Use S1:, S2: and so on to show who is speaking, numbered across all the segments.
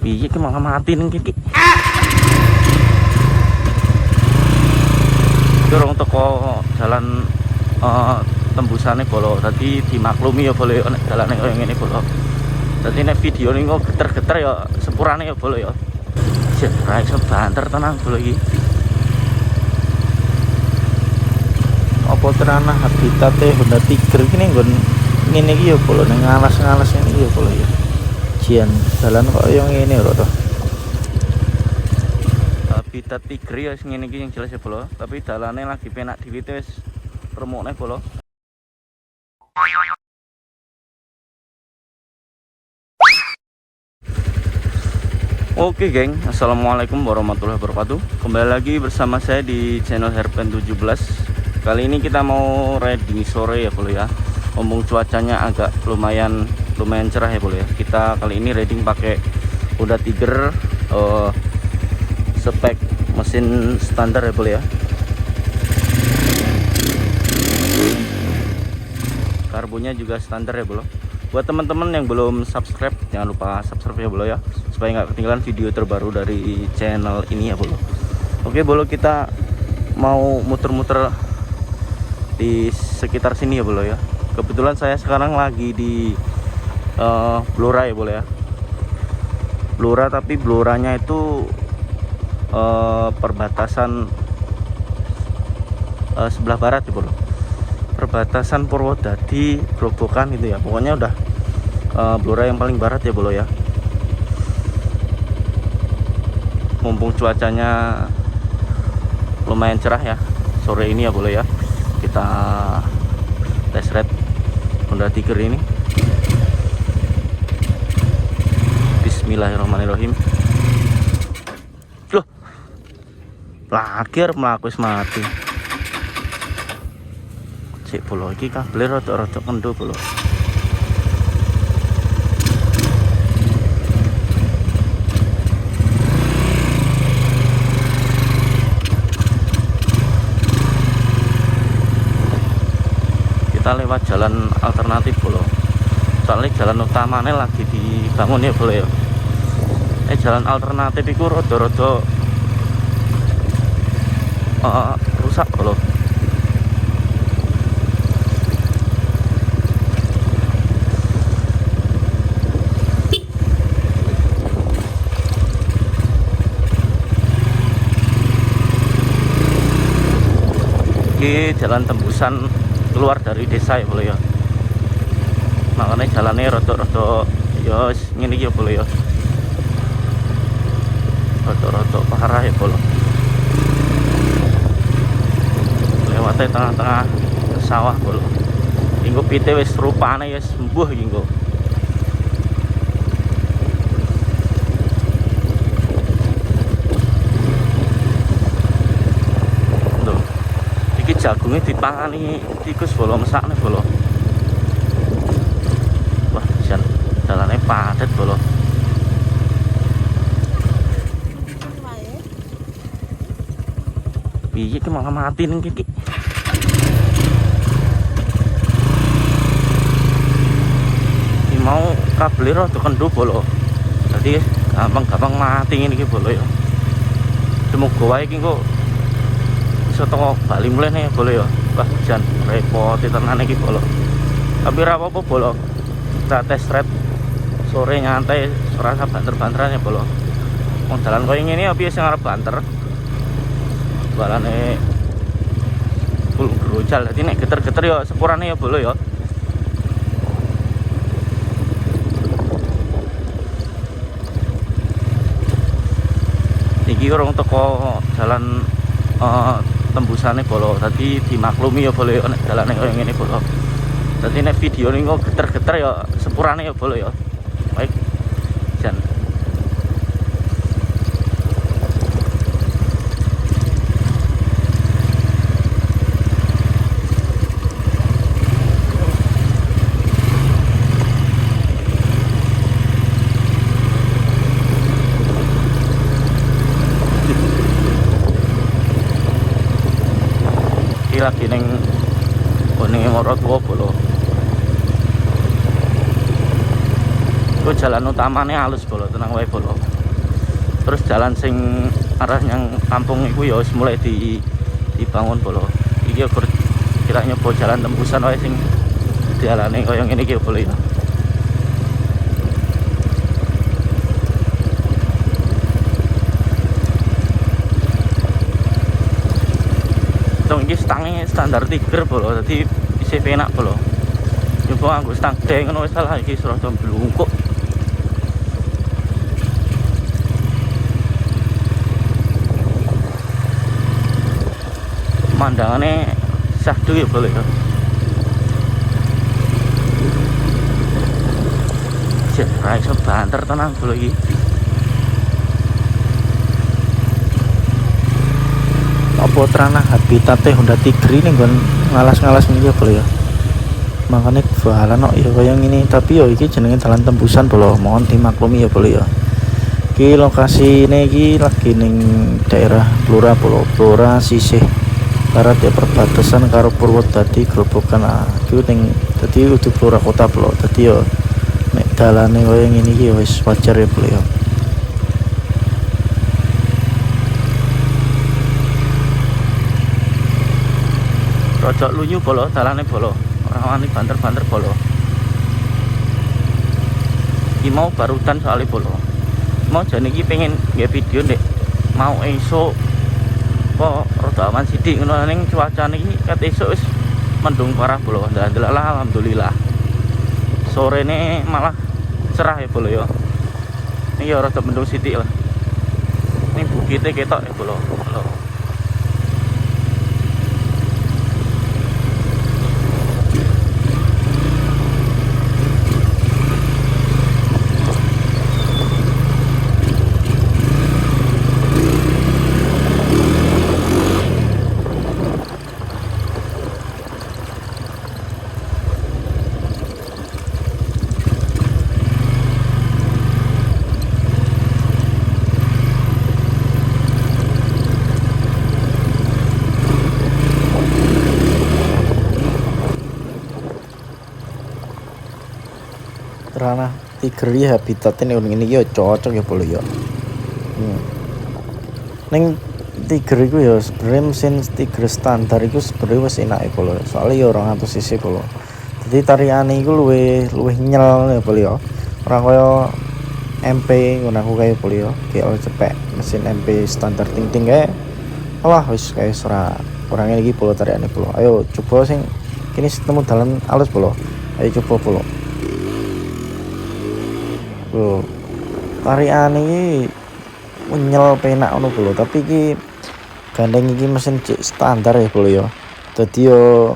S1: Piye ki malah mati ning iki. Durung teko jalan tembusane bolo. Dadi dimaklumi ya bolo ya nek dalane koyo ngene bolo. Dadi nek video ning kok geter-geter ya sepurane ya bolo ya. Jet ra iso banter tenan bolo iki.
S2: Apa terana habitate Honda Tiger iki ning nggon ngene iki ya bolo ning alas-alas ini ya bolo ya. Jian jalan kok yang ngene lho to.
S1: Habitat Tiger ya ngene iki yang jelas ya bolo, tapi dalane lagi penak dhewe wis remukne bolo. Oke geng, assalamualaikum warahmatullahi wabarakatuh. Kembali lagi bersama saya di channel Herpen 17. Kali ini kita mau riding sore ya bolo ya. Ngomong cuacanya agak lumayan cerah ya bolo ya. Kita kali ini riding pakai Honda Tiger spek mesin standar ya bolo ya. Karbonnya juga standar ya bolo. Buat teman-teman yang belum subscribe, jangan lupa subscribe ya bolo ya, supaya nggak ketinggalan video terbaru dari channel ini ya bolo. Oke bolo, kita mau muter-muter di sekitar sini ya bolo ya. Kebetulan saya sekarang lagi di Blora ya bolo ya. Blora, tapi Bloranya itu perbatasan sebelah barat ya bolo. Perbatasan Purwodadi, Grobogan gitu ya. Pokoknya udah Blora yang paling barat ya bolo ya. Mumpung cuacanya lumayan cerah ya sore ini ya bolo ya. Kita test ride Honda Tiger ini. Bismillahirrahmanirrahim. Loh, lagi arep mlaku wis mati. Cek bolo iki kabel rada-rada kendo bolo. Kita lewat jalan alternatif bolo. Soalnya jalan utamanya lagi dibangun ya bolo ya. Jalan alternatif itu rada-rada rusak bolo. Jalan tembusan keluar dari desa ya bolo ya. Makanya jalannya rada-rada ya ngene ya bolo ya. Rada-rada parah ya bolo. Lewatnya tengah-tengah sawah bolo. Inggo pite wis rupane ya sembuh iki engko. Jagungnya dipangani tikus bolo, mesakne bolo. Wah, jalannya padat bolo. Piye ki malah mati ning iki. Iki mau kabel rada kendo bolo. Jadi gampang mati ngene iki bolo ya. Semoga wae iki kok toko bali mulai nih bolo ya. Wah, jan repot tenan iki bolo. Tapi ra apa-apa bolo. Kita test ride sore nyantai, serasa banter-banteran ya bolo. Wong dalan koyo ngene ya piye sing arep banter. Balane full grojal. Dadi nek geter-geter ya sepurane ya bolo ya. Iki urung teko jalan tembusane bolo. Tadi dimaklumi ya bolo ya nek dalane koyo ngene bolo. Dadi nek video ning kok geter-geter ya sepurane ya bolo ya. Baik. Jan. Lagi neng Morotua bolo. Itu jalan utamanya halus bolo, tenang wae bolo. Terus jalan sing arah yang kampung iku ya wis mulai dibangun bolo. Iki ya kira nyoba jalan tembusan wae sing dialane kaya ngene iki boleh ya. Tong iki stange standar Tiger bolo, dadi isih penak bolo. Nyoba nganggo stang deng ngono wis salah iki rada blungkuk. Pemandangannya syahdu ya boleh ya. Cek rai iso banter tenan bolo iki.
S2: Apa terana habitatnya Honda Tiger ini kan ngalas-ngalas nih ya boleh ya. Makanya kebahalan kok ya kayak gini, tapi ya iki jenenge jalan tembusan bolo, mohon dimaklumi ya boleh ya. Iki lokasi ini iki lagi ning daerah Blora bolo, Blora sisih barat ya, perbatasan karo Purwodadi Grobogan. Iki ning dadi udah Blora kota bolo. Dadi ya nek dalane kaya ngene iki ya wis wajar ya boleh ya.
S1: Rojok lunyu bolo, dalane bolo. Ora wani banter-banter bolo. Iki mau barudan soalnya bolo. Mau jane iki pengen nge video ndek mau esuk kok rada aman sithik ngono ning cuacane iki ket esuk wis mendung parah bolo. Ndelok alhamdulillah. Sorene malah cerah ya bolo ya. Ini ya rada mendung sithik lah. Ini bukite ketok ya bolo.
S2: Terana Tiger ya habitatnya ning ngene iki ya cocok ya boleh ya. Ning Tiger iku ya sebenarnya mesin Tiger standar iku sebenarnya wis enak ya boleh. Soalnya ya 200 cc boleh. Jadi tarikane iku luwih nyel ya boleh ya. Ora kaya MP ngono aku kaya boleh ya. GL cepek mesin MP standar ting-ting kae. Wah wis kayak orang ini iki boleh tarikane boleh. Ayo coba sing kini ketemu dalan alus boleh. Ayo coba boleh. Tarikan ini nyel penak ngono bolo, tapi iki gandeng iki mesin cek standar ya bolo ya. Dadi yo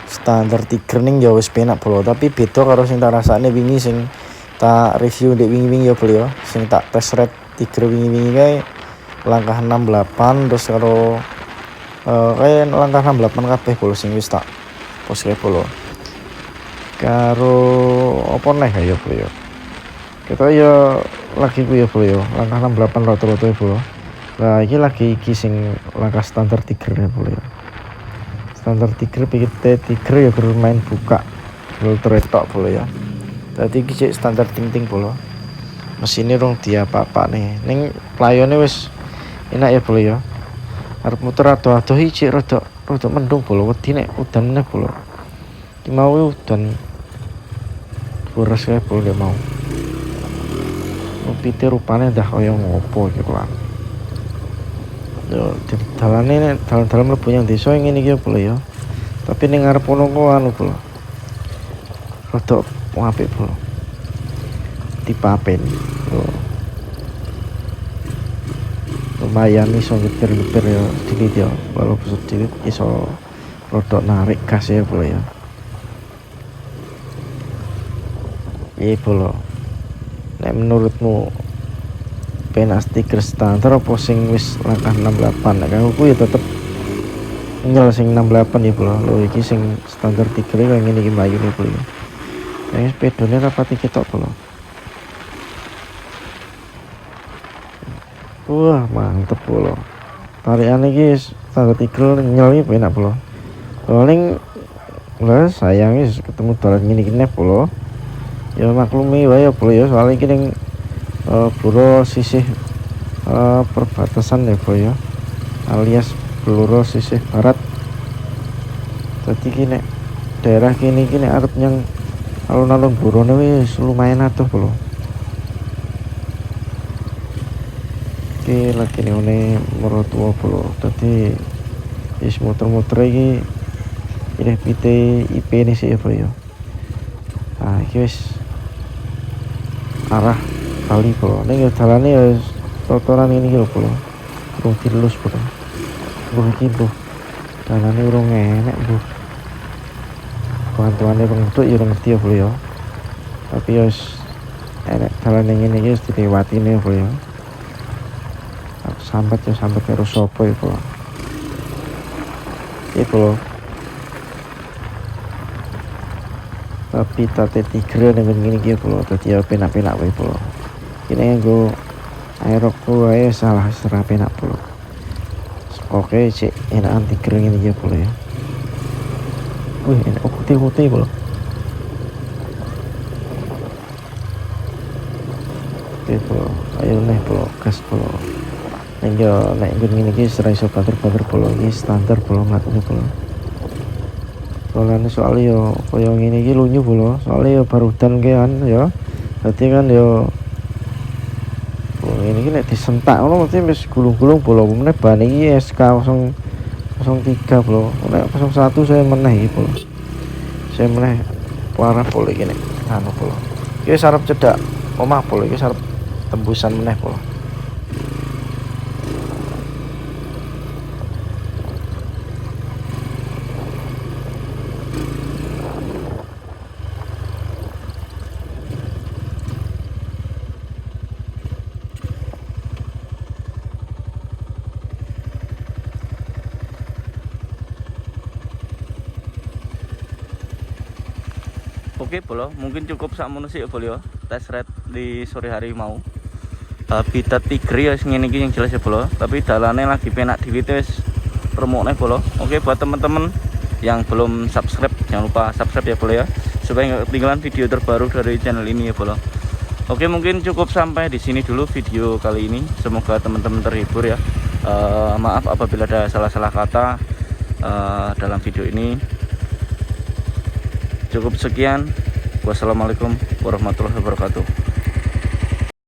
S2: standar Tiger ning ya wis penak bolo, tapi beda karo sing tak rasane wingi sing tak review ndek wingi-wingi ya bolo ya. Sing tak test ride Tiger wingi-wingi kae langkah 68 terus karo kayak langkah 68 kabeh bolo sing wis tak post bolo. Karo apa neh ya bolo ya. Kita ya lagi ku ya bro ya langkah 68 rata-rata ya bro. Nah ini lagi sing langkah standar Tiger ya bro ya. Standar Tiger pikir Tiger ya bermain buka filter tok bro ya. Tadi iki standar ting-ting bro. Mesinnya rong dia apa nih. Ning playone wis enak ya bro ya. Arep muter ado-ado iki rada mendung bro. Wedi nek udan meneh bro. Ki mau udan boros kae bro gak mau. Pite rupane dah kaya ngopo iki lan. Yo dalane dalan mlebu yang desa ngene iki lho ya. Tapi ning ngarep ono kok anu lho. Rada apik lho. Dipapen. Lumayan iso ngetir-ngetir ya sedikit ya. Walaupun sedikit iso rada narik gas ya lho ya. Lho. Nek menurutmu penak Tiger standar apa sing wis langkah 68? Nek aku ya tetep nyel sing 68 ya bro. Lho iki sing standar Tiger kaya ngene iki mlayu ya bro. Nek sepedone rapati ketok bro. Wah mantep bro. Tarikan iki standar Tiger nyel iki penak bro. Paling lah sayang ketemu dalan ngene-ngene bro. Ya maklumi wae ya bro ya, soalnya iki ning Blora sisih perbatasan ya bro ya, alias Blora sisih barat. Jadi kini daerah kini arep yang alun-alun burone wis lumayan atuh bro. Iki lagi nih merotua bro. Tadi is muter-muter iki ini PT IP ini sih ya bro ya. Nah iki wis arah kali bro. Ning dalane ya totoran ini lho bro. Urung dilus bro. Bro iki bro. Dalane urung enak bro. Bantuannya untuk ya ngerti ya bro ya. Tapi ya enak dalan yang ini guys dilewati nih bro ya. Aku sambat terus sopo ya bro. Iya bro. Tapi tate tigre nih begini gitu bro. Tadi ya penak-penak bro. Ini gue aerokku aja salah serah penak bro. Oke cek enakan tigre ini ya bro ya. Wih enak putih-putih bro. Oke bro, ayo nih bro, gas bro. Nek yo nek ngene iki ora iso banter-banter bro, iki standar bro ngakune bro. Soalnya yo koyo ngene iki lunyu bro, soalnya yo baru udan kan ya. Dadi kan yo ini iki nek disentak ngono mesti wis gulung-gulung bro. Meneh ban iki SK 03 bro. Nek 01 saya meneh iki bro. Saya meneh parah bro iki nek anu bro. Iki sarep cedak omah bro, iki sarep tembusan meneh bro.
S1: Oke bolo, mungkin cukup sakmono sih ya bolo ya. Tes ride di sore hari mau. Habitat tigre ya ngene iki yang jelas ya bolo, tapi dalane lagi penak dhewe wis remukne bolo. Oke buat teman-teman yang belum subscribe jangan lupa subscribe ya bolo ya, supaya nggak ketinggalan video terbaru dari channel ini ya bolo. Oke mungkin cukup sampai di sini dulu video kali ini. Semoga teman-teman terhibur ya. Maaf apabila ada salah-salah kata dalam video ini. Cukup sekian. Wassalamualaikum warahmatullahi wabarakatuh.